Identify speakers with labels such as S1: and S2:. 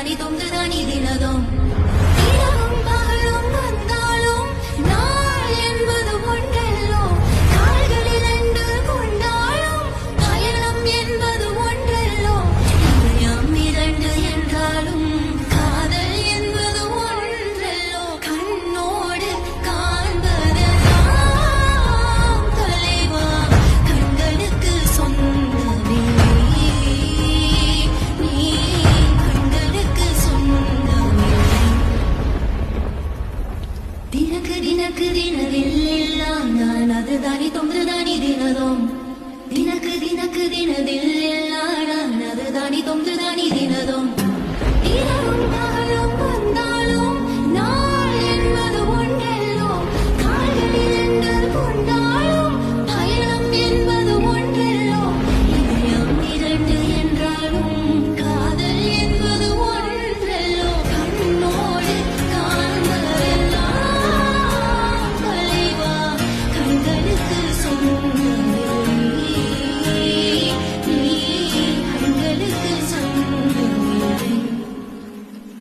S1: தானி தொங்கு தானி தினதும் இரவும் பகலும் வந்தாலும் நாள் என்பது ஒன்றல்லோ கால்கள் இரண்டு கொண்டாலும் பயணம் என்பது ஒன்றல்லோ இதயம் இரண்டு என்றாலும் காதல் என்பது ஒன்றல்லோ கண்ணோடு காண்பதெல்லாம் தொலைவா கண்களுக்கு சொந்தமே நீ கண்களுக்கு சொந்தமே தினக்கு தினக்கு தினதில் எல்லாம் நான் அது தானி தொன்று தானி தினதும் தினக்கு தினக்கு தினதில்